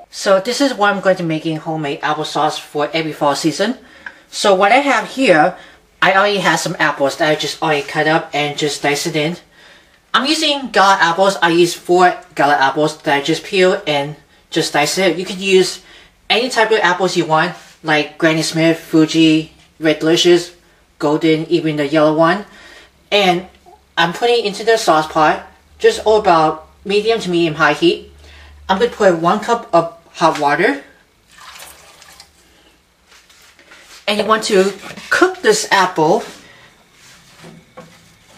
So this is what I'm going to be making homemade applesauce for every fall season. So what I have here, I already have some apples that I just already cut up and just dice it in. I'm using Gala apples. I use 4 Gala apples that I just peel and just dice it. You can use any type of apples you want, like Granny Smith, Fuji, Red Delicious, Golden, even the yellow one. And I'm putting it into the sauce pot, just about medium to medium high heat. I'm going to put 1 cup of hot water. And you want to cook this apple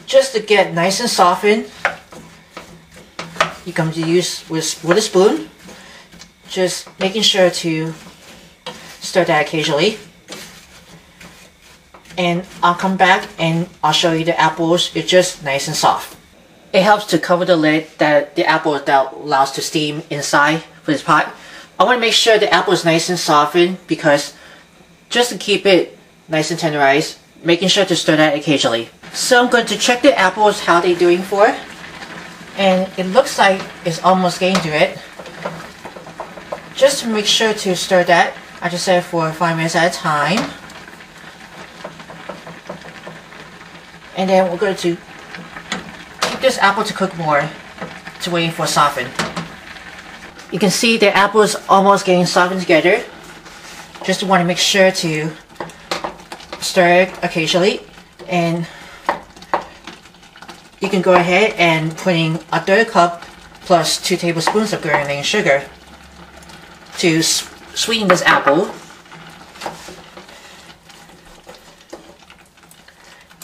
just to get nice and softened. You're going to use with a spoon, just making sure to stir that occasionally. And I'll come back and I'll show you the apples. It's just nice and soft. It helps to cover the lid that the apple that allows to steam inside for this pot. I want to make sure the apple is nice and softened because just to keep it nice and tenderized, making sure to stir that occasionally. So I'm going to check the apples, how they're doing for it. And it looks like it's almost getting to it. Just to make sure to stir that, I just set it for 5 minutes at a time. And then we're going to keep this apple to cook more, to waiting for soften. You can see the apple is almost getting softened together. Just want to make sure to stir it occasionally, and you can go ahead and put in 1/3 cup plus 2 tablespoons of granulated sugar to sweeten this apple.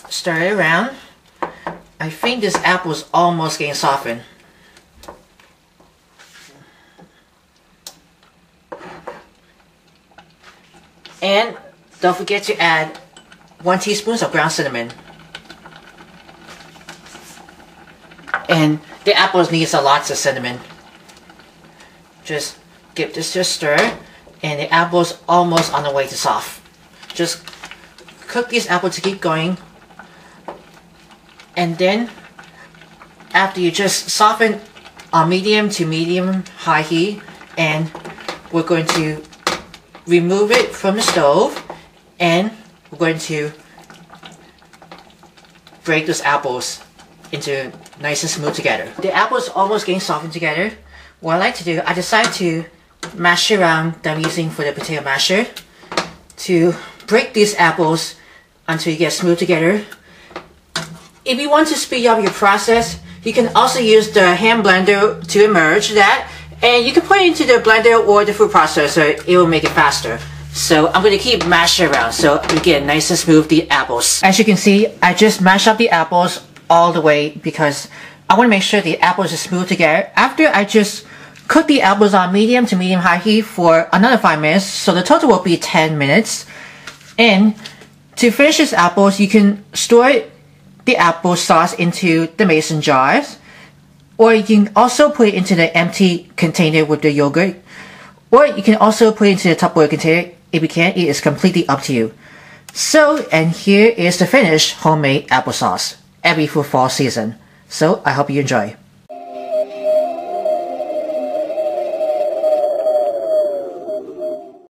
Stir it around. I think this apple is almost getting softened. And don't forget to add 1 teaspoon of ground cinnamon. And the apples needs a lot of cinnamon. Just give this a stir, and the apple's almost on the way to soft. Just cook these apples to keep going. And then after you just soften on medium to medium high heat, and we're going to remove it from the stove, and we're going to break those apples into nice and smooth together. The apples almost getting softened together. What I like to do, I decide to mash around that I'm using for the potato masher to break these apples until you get smooth together. If you want to speed up your process, you can also use the hand blender to merge that, and you can put it into the blender or the food processor. It will make it faster. So I'm going to keep mashing around so we get nice and smooth the apples. As you can see, I just mashed up the apples all the way because I want to make sure the apples are smooth together. After I just cook the apples on medium to medium high heat for another 5 minutes, so the total will be 10 minutes. And to finish these apples, you can store the applesauce into the mason jars, or you can also put it into the empty container with the yogurt, or you can also put it into the Tupperware container. If you can, it is completely up to you. So, and here is the finished homemade applesauce every for fall season. So I hope you enjoy.